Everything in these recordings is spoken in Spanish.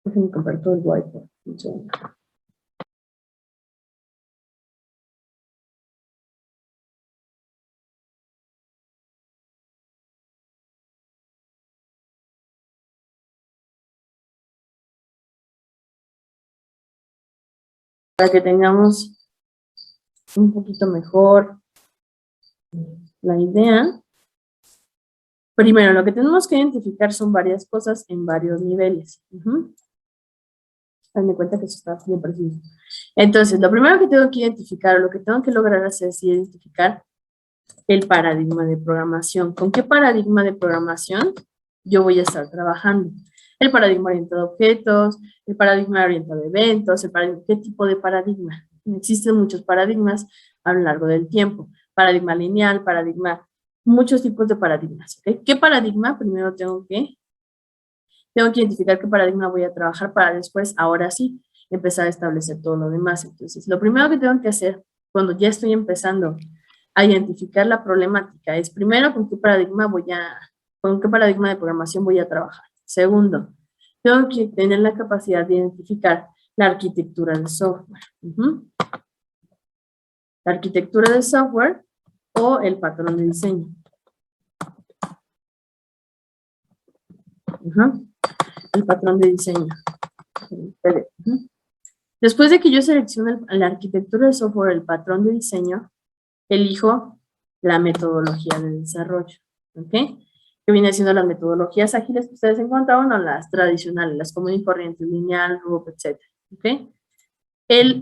Déjenme compartir el whiteboard. Un segundo. Para que tengamos un poquito mejor la idea. Primero, lo que tenemos que identificar son varias cosas en varios niveles. Hazme cuenta que eso está bien preciso. Entonces, lo primero que tengo que identificar, o lo que tengo que lograr hacer es identificar el paradigma de programación. ¿Con qué paradigma de programación yo voy a estar trabajando? El paradigma orientado a objetos, el paradigma orientado a eventos, ¿qué tipo de paradigma? Existen muchos paradigmas a lo largo del tiempo. Paradigma lineal, muchos tipos de paradigmas. ¿Okay? ¿Qué paradigma? Primero tengo que identificar qué paradigma voy a trabajar para después, ahora sí, empezar a establecer todo lo demás. Entonces, lo primero que tengo que hacer cuando ya estoy empezando a identificar la problemática es primero con qué paradigma de programación voy a trabajar. Segundo, tengo que tener la capacidad de identificar la arquitectura del software. La arquitectura del software o el patrón de diseño. El patrón de diseño. Después de que yo seleccione la arquitectura del software, el patrón de diseño, elijo la metodología de desarrollo. ¿Ok? Que viene siendo las metodologías ágiles que ustedes encontraron o las tradicionales, las comunes y corrientes, lineal, RUP, etc. ¿Ok?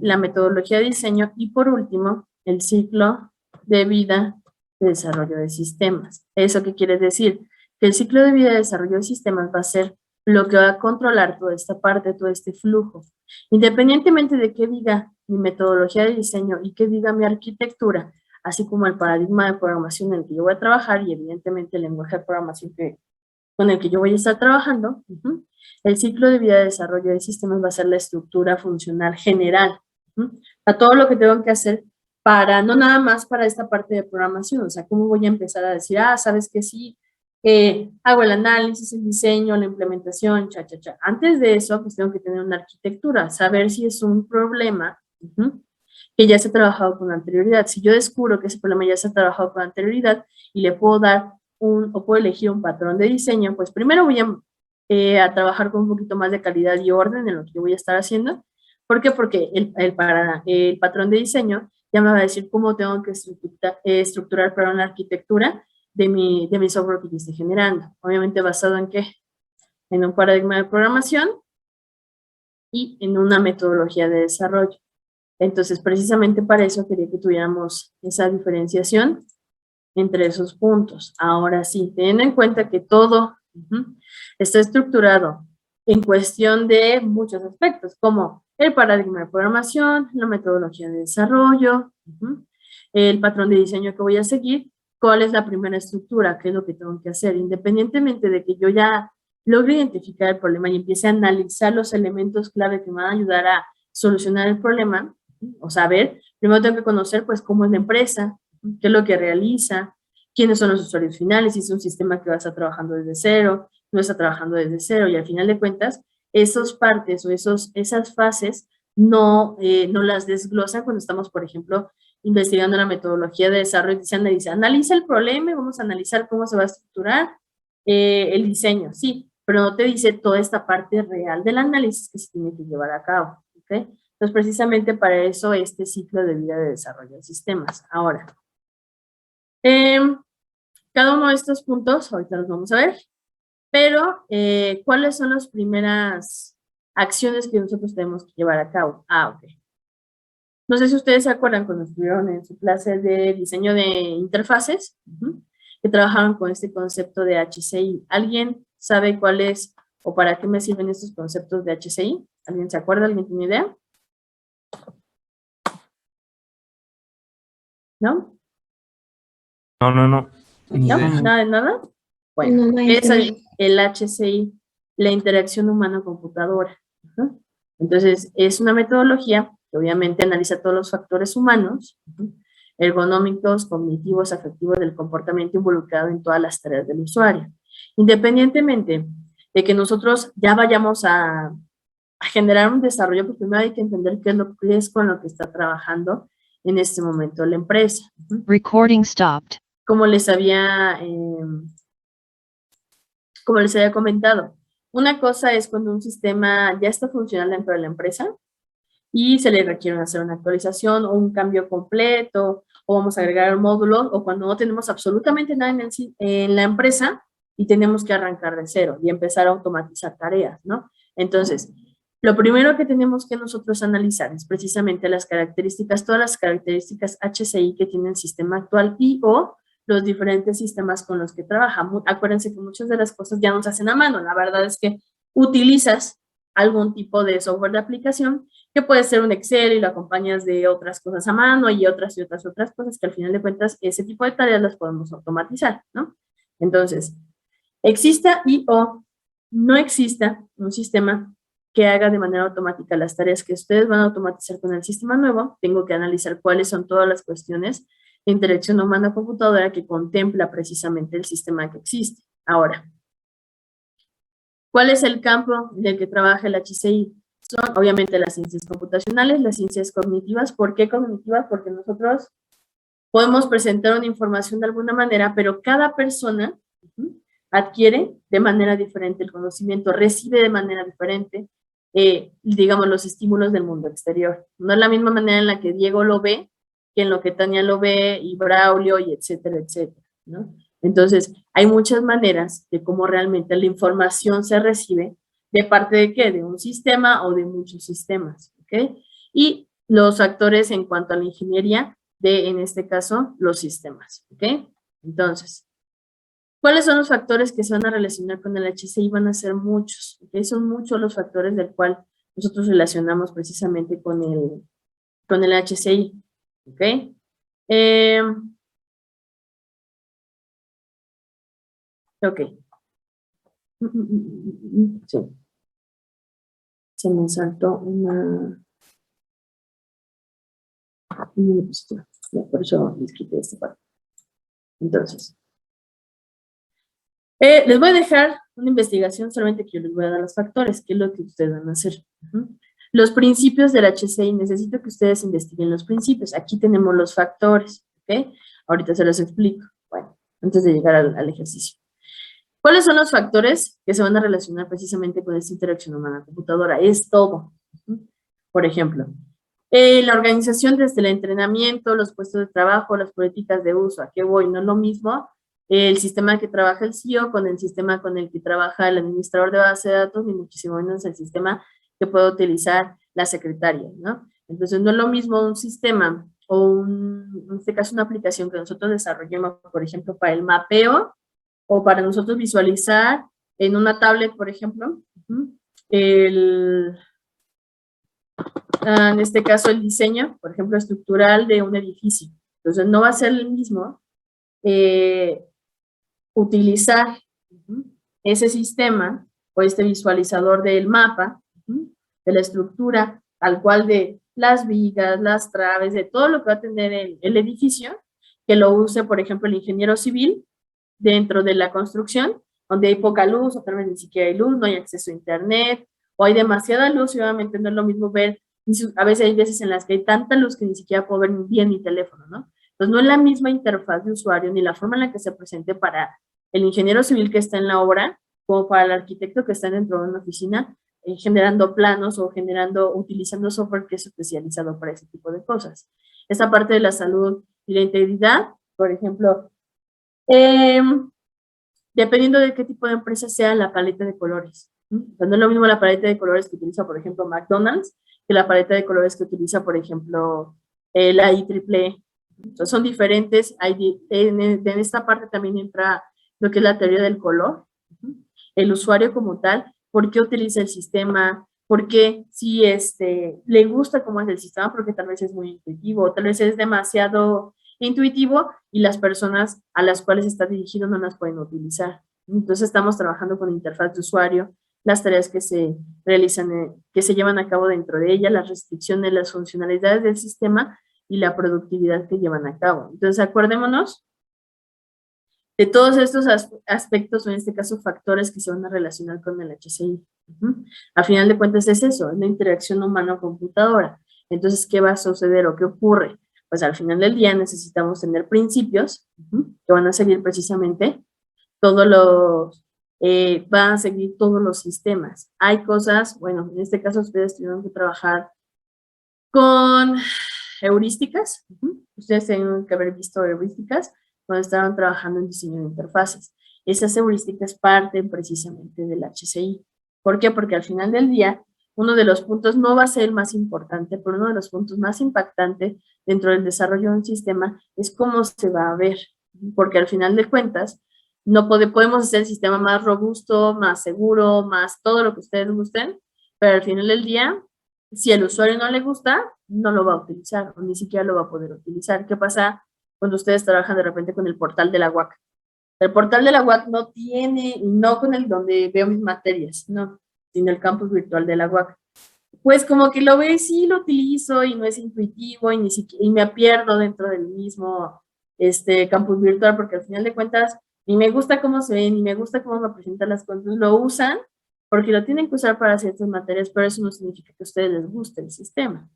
La metodología de diseño y por último, el ciclo de vida de desarrollo de sistemas. ¿Eso qué quiere decir? Que el ciclo de vida de desarrollo de sistemas va a ser lo que va a controlar toda esta parte, todo este flujo. Independientemente de qué diga mi metodología de diseño y qué diga mi arquitectura, así como el paradigma de programación en el que yo voy a trabajar y evidentemente el lenguaje de programación con el que yo voy a estar trabajando, el ciclo de vida de desarrollo de sistemas va a ser la estructura funcional general. A todo lo que tengo que hacer no nada más para esta parte de programación, o sea, cómo voy a empezar a decir, sabes que sí, hago el análisis, el diseño, la implementación, Antes de eso, pues tengo que tener una arquitectura, saber si es un problema que ya se ha trabajado con anterioridad. Si yo descubro que ese problema ya se ha trabajado con anterioridad y le puedo dar o puedo elegir un patrón de diseño, pues primero voy a trabajar con un poquito más de calidad y orden en lo que yo voy a estar haciendo. ¿Por qué? Porque el patrón de diseño ya me va a decir cómo tengo que estructurar para una arquitectura de mi software que yo esté generando. Obviamente basado en ¿qué? En un paradigma de programación y en una metodología de desarrollo. Entonces, precisamente para eso quería que tuviéramos esa diferenciación entre esos puntos. Ahora sí, teniendo en cuenta que todo está estructurado en cuestión de muchos aspectos, como el paradigma de programación, la metodología de desarrollo, el patrón de diseño que voy a seguir, cuál es la primera estructura, qué es lo que tengo que hacer, independientemente de que yo ya logre identificar el problema y empiece a analizar los elementos clave que me van a ayudar a solucionar el problema, o saber, primero tengo que conocer pues cómo es la empresa, qué es lo que realiza, quiénes son los usuarios finales, si es un sistema que va a estar trabajando desde cero, no está trabajando desde cero, y al final de cuentas, esas partes o esas fases no las desglosan cuando estamos, por ejemplo, investigando la metodología de desarrollo y se analiza el problema y vamos a analizar cómo se va a estructurar el diseño, sí, pero no te dice toda esta parte real del análisis que se tiene que llevar a cabo, ¿ok? Entonces, precisamente para eso este ciclo de vida de desarrollo de sistemas. Ahora, cada uno de estos puntos, ahorita los vamos a ver, pero ¿cuáles son las primeras acciones que nosotros tenemos que llevar a cabo? Ok. No sé si ustedes se acuerdan cuando estuvieron en su clase de diseño de interfaces, que trabajaron con este concepto de HCI. ¿Alguien sabe cuál es o para qué me sirven estos conceptos de HCI? ¿Alguien se acuerda? ¿Alguien tiene idea? ¿No? No. ¿No? ¿Nada de nada? Bueno, No, es el HCI, la interacción humano-computadora. Entonces, es una metodología que obviamente analiza todos los factores humanos, ergonómicos, cognitivos, afectivos del comportamiento involucrado en todas las tareas del usuario. Independientemente de que nosotros ya vayamos a generar un desarrollo, porque primero hay que entender qué es lo que es con lo que está trabajando en este momento la empresa. Recording stopped. Como les había comentado, una cosa es cuando un sistema ya está funcionando dentro de la empresa y se le requiere hacer una actualización o un cambio completo, o vamos a agregar módulos, o cuando no tenemos absolutamente nada en la empresa y tenemos que arrancar de cero y empezar a automatizar tareas, ¿no? Entonces, lo primero que tenemos que nosotros analizar es precisamente las características, todas las características HCI que tiene el sistema actual y o los diferentes sistemas con los que trabajamos. Acuérdense que muchas de las cosas ya no se hacen a mano. La verdad es que utilizas algún tipo de software de aplicación que puede ser un Excel y lo acompañas de otras cosas a mano y otras cosas que al final de cuentas ese tipo de tareas las podemos automatizar, ¿no? Entonces, exista y o no exista un sistema que haga de manera automática las tareas que ustedes van a automatizar con el sistema nuevo, tengo que analizar cuáles son todas las cuestiones de interacción humana-computadora que contempla precisamente el sistema que existe. Ahora, ¿cuál es el campo en el que trabaja el HCI? Son obviamente las ciencias computacionales, las ciencias cognitivas. ¿Por qué cognitivas? Porque nosotros podemos presentar una información de alguna manera, pero cada persona adquiere de manera diferente el conocimiento, recibe de manera diferente, digamos, los estímulos del mundo exterior. No es la misma manera en la que Diego lo ve, que en lo que Tania lo ve, y Braulio, y etcétera, etcétera, ¿no? Entonces, hay muchas maneras de cómo realmente la información se recibe, de parte de qué, de un sistema o de muchos sistemas, ¿ok? Y los factores en cuanto a la ingeniería de, en este caso, los sistemas, ¿ok? Entonces, ¿cuáles son los factores que se van a relacionar con el HCI? Van a ser muchos, ¿ok? Son muchos los factores del cual nosotros relacionamos precisamente con el HCI, ¿ok? Ok. Sí. Se me saltó una diapositiva. Por eso les quité esta parte. Entonces, les voy a dejar una investigación, solamente que yo les voy a dar los factores, que es lo que ustedes van a hacer. Los principios del HCI, necesito que ustedes investiguen los principios. Aquí tenemos los factores, ¿ok? Ahorita se los explico. Bueno, antes de llegar al ejercicio. ¿Cuáles son los factores que se van a relacionar precisamente con esta interacción humana-computadora? Es todo. Por ejemplo, la organización desde el entrenamiento, los puestos de trabajo, las políticas de uso. ¿A qué voy? No es lo mismo el sistema que trabaja el CEO con el sistema con el que trabaja el administrador de base de datos, ni muchísimo menos el sistema que puede utilizar la secretaria, ¿no? Entonces, no es lo mismo un sistema o en este caso una aplicación que nosotros desarrollemos, por ejemplo, para el mapeo, o para nosotros visualizar en una tablet, por ejemplo, en este caso el diseño, por ejemplo, estructural de un edificio. Entonces, no va a ser el mismo utilizar ese sistema o este visualizador del mapa, de la estructura, tal cual de las vigas, las traves, de todo lo que va a tener el edificio, que lo use, por ejemplo, el ingeniero civil, dentro de la construcción, donde hay poca luz, o tal vez ni siquiera hay luz, no hay acceso a internet, o hay demasiada luz, y obviamente no es lo mismo ver, a veces hay veces en las que hay tanta luz que ni siquiera puedo ver bien mi teléfono, ¿no? Entonces no es la misma interfaz de usuario, ni la forma en la que se presente para el ingeniero civil que está en la obra, como para el arquitecto que está dentro de una oficina, generando planos o utilizando software que es especializado para ese tipo de cosas. Esta parte de la salud y la integridad, por ejemplo, dependiendo de qué tipo de empresa sea la paleta de colores. No es lo mismo la paleta de colores que utiliza, por ejemplo, McDonald's, que la paleta de colores que utiliza, por ejemplo, la IEEE. Entonces, son diferentes. En esta parte también entra lo que es la teoría del color. El usuario como tal, por qué utiliza el sistema, por qué si le gusta cómo es el sistema, porque tal vez es muy intuitivo, tal vez es demasiado intuitivo y las personas a las cuales está dirigido no las pueden utilizar. Entonces estamos trabajando con interfaz de usuario, las tareas que se realizan, que se llevan a cabo dentro de ella, las restricciones, las funcionalidades del sistema y la productividad que llevan a cabo. Entonces acordémonos de todos estos aspectos, o en este caso factores que se van a relacionar con el HCI. A final de cuentas es eso, es la interacción humano-computadora. Entonces, ¿qué va a suceder o qué ocurre? Pues al final del día necesitamos tener principios que van a seguir precisamente todos los, van a seguir todos los sistemas. Hay cosas, bueno, en este caso ustedes tuvieron que trabajar con heurísticas. Ustedes tienen que haber visto heurísticas cuando estaban trabajando en diseño de interfaces. Esas heurísticas parten precisamente del HCI. ¿Por qué? Porque al final del día, uno de los puntos no va a ser el más importante, pero uno de los puntos más impactantes dentro del desarrollo de un sistema es cómo se va a ver. Porque al final de cuentas, no podemos hacer el sistema más robusto, más seguro, más todo lo que ustedes gusten, pero al final del día, si al usuario no le gusta, no lo va a utilizar, o ni siquiera lo va a poder utilizar. ¿Qué pasa cuando ustedes trabajan de repente con el portal de la UAC? El portal de la UAC no tiene, no con el donde veo mis materias, no, sino el campus virtual de la UAC. Pues como que lo ves, sí lo utilizo y no es intuitivo y ni siquiera, y me pierdo dentro del mismo campus virtual, porque al final de cuentas ni me gusta cómo se ve, ni me gusta cómo me presentan las cosas. Lo usan porque lo tienen que usar para ciertas materias, pero eso no significa que a ustedes les guste el sistema.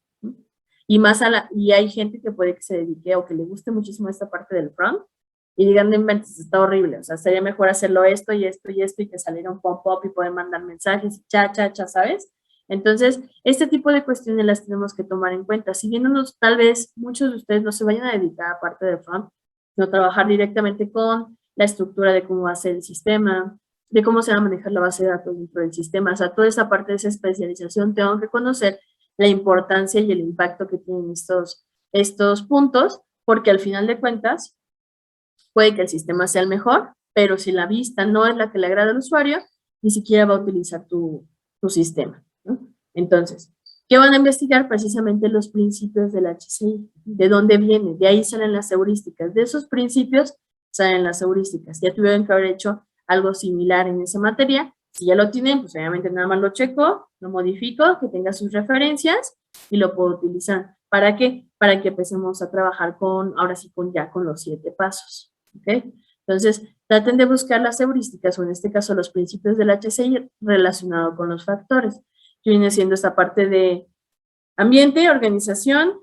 Y más y hay gente que puede que se dedique o que le guste muchísimo esta parte del front y digan, no inventes, está horrible, o sea, sería mejor hacerlo esto y esto y esto y que saliera un pop-up y poder mandar mensajes, ¿sabes? Entonces, este tipo de cuestiones las tenemos que tomar en cuenta. Si bien tal vez muchos de ustedes no se vayan a dedicar a parte del front, sino trabajar directamente con la estructura de cómo va a ser el sistema, de cómo se va a manejar la base de datos dentro del sistema, o sea, toda esa parte de esa especialización tengo que conocer la importancia y el impacto que tienen estos puntos, porque al final de cuentas, puede que el sistema sea el mejor, pero si la vista no es la que le agrada al usuario, ni siquiera va a utilizar tu sistema, ¿no? Entonces, ¿qué van a investigar? Precisamente los principios del HCI. ¿De dónde viene? De ahí salen las heurísticas. De esos principios salen las heurísticas. Ya tuvieron que haber hecho algo similar en esa materia. Si ya lo tienen, pues obviamente nada más lo checo, lo modifico, que tenga sus referencias y lo puedo utilizar. ¿Para qué? Para que empecemos a trabajar ahora sí, ya con los 7 pasos. ¿Ok? Entonces, traten de buscar las heurísticas, o en este caso los principios del HCI relacionados con los factores, que viene siendo esta parte de ambiente, organización,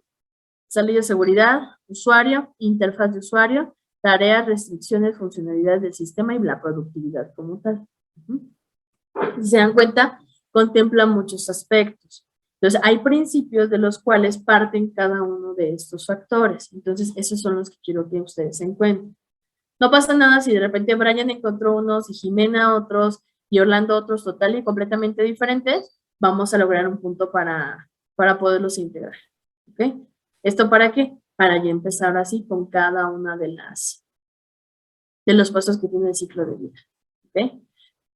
salida de seguridad, usuario, interfaz de usuario, tareas, restricciones, funcionalidades del sistema y la productividad como tal. Si se dan cuenta, contempla muchos aspectos. Entonces, hay principios de los cuales parten cada uno de estos factores. Entonces, esos son los que quiero que ustedes se encuentren. No pasa nada si de repente Brian encontró unos y Jimena otros y Orlando otros total y completamente diferentes, vamos a lograr un punto para poderlos integrar. ¿Ok? ¿Esto para qué? Para ya empezar así con cada una de los pasos que tiene el ciclo de vida. ¿Ok?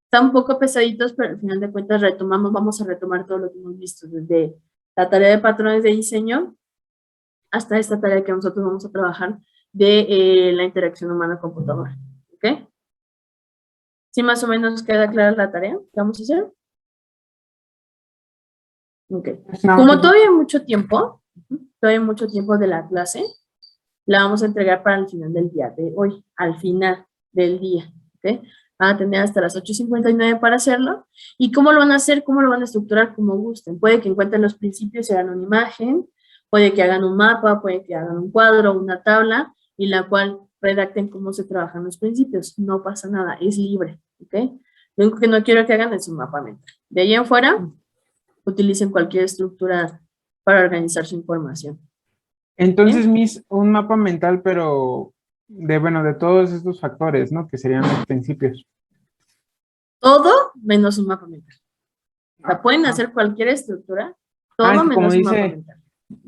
Están un poco pesaditos, pero al final de cuentas vamos a retomar todo lo que hemos visto, desde la tarea de patrones de diseño hasta esta tarea que nosotros vamos a trabajar de la interacción humana-computadora. ¿Ok? ¿Sí más o menos queda clara la tarea que vamos a hacer? Ok. Como todavía hay mucho tiempo de la clase, la vamos a entregar para el final del día de hoy, al final del día. ¿Ok? Van a tener hasta las 8:59 para hacerlo. ¿Y cómo lo van a hacer? ¿Cómo lo van a estructurar? Como gusten. Puede que encuentren los principios y hagan una imagen, puede que hagan un mapa, puede que hagan un cuadro, una tabla, y la cual redacten cómo se trabajan los principios. No pasa nada, es libre. ¿Ok? Lo único que no quiero que hagan es un mapa mental. De ahí en fuera, utilicen cualquier estructura para organizar su información. Entonces, Miss, un mapa mental, pero de todos estos factores, ¿no? Que serían los principios. Todo menos un mapa mental. O sea, pueden hacer cualquier estructura, todo menos un mapa mental.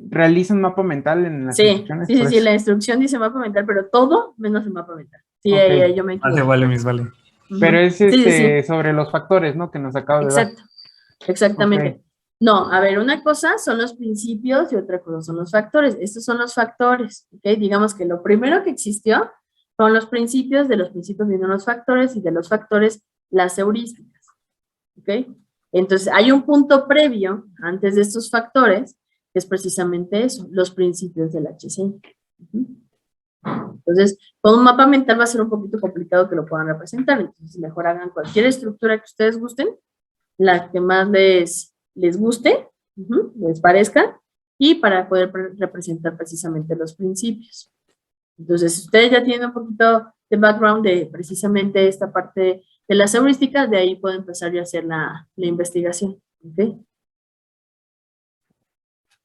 Realiza un mapa mental en las instrucciones. Sí, la instrucción dice mapa mental, pero todo menos el mapa mental. Sí, okay. ahí yo me equivoco. Vale, Miss, vale. Pero es sobre los factores, ¿no? Que nos acaba de dar. Exactamente. Okay. No, a ver, una cosa son los principios y otra cosa son los factores. Estos son los factores, ¿ok? Digamos que lo primero que existió son los principios, de los principios vienen los factores y de los factores las heurísticas, ¿ok? Entonces, hay un punto previo antes de estos factores, que es precisamente eso, los principios del HCI. Entonces, con un mapa mental va a ser un poquito complicado que lo puedan representar, entonces mejor hagan cualquier estructura que ustedes gusten, la que más les guste, les parezca, y para poder representar precisamente los principios. Entonces, si ustedes ya tienen un poquito de background de precisamente esta parte de las heurísticas, de ahí pueden empezar ya a hacer la investigación. ¿Ok?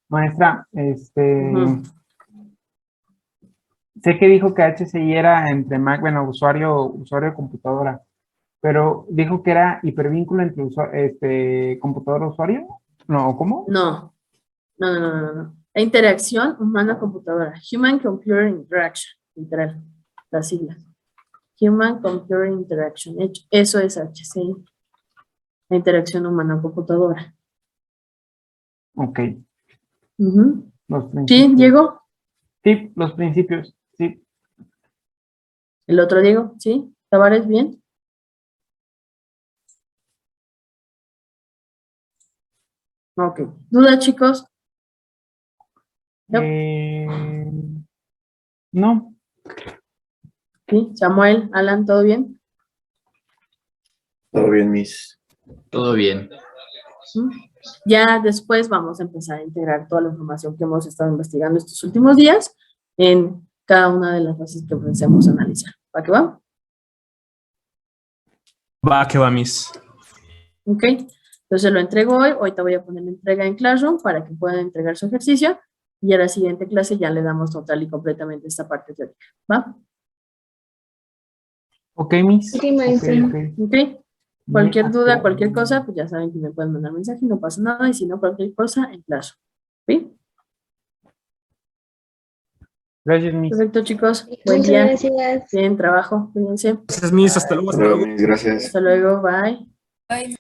Maestra, Ujú. sé que dijo que HCI era entre Mac, bueno, usuario computadora, pero dijo que era hipervínculo entre computadora-usuario. No, ¿cómo? No, no. La interacción humana-computadora. Human Computer Interaction, literal, las siglas. Human Computer Interaction. Eso es HCI. La interacción humana-computadora. Ok, Ujú. los ¿Sí, principios. Diego? Sí, los principios, sí. ¿El otro Diego? ¿Sí? ¿Tavares bien? Ok. ¿Duda, chicos? No. No, ¿Sí? Samuel, Alan, ¿todo bien? Todo bien, Miss. Todo bien. ¿Mm? Ya después vamos a empezar a integrar toda la información que hemos estado investigando estos últimos días en cada una de las fases que ofrecemos analizar. ¿Va que va? Va que va, Miss. Ok. Entonces lo entrego hoy. Ahorita voy a poner la entrega en Classroom para que puedan entregar su ejercicio y a la siguiente clase ya le damos total y completamente esta parte teórica. ¿Va? ok, Miss. Ok, maestra. Ok. Ok. Me Cualquier duda, acuerdo. cualquier cosa, pues ya saben que me pueden mandar mensaje, no pasa nada, y si no, cualquier cosa, en Classroom. ¿Sí? Gracias, Miss. Perfecto, chicos. Buen Muchas día. gracias. Bien, trabajo. Cuídense. Gracias, Miss. Hasta luego. Hasta luego, Miss. Gracias. Hasta luego. Bye. Bye.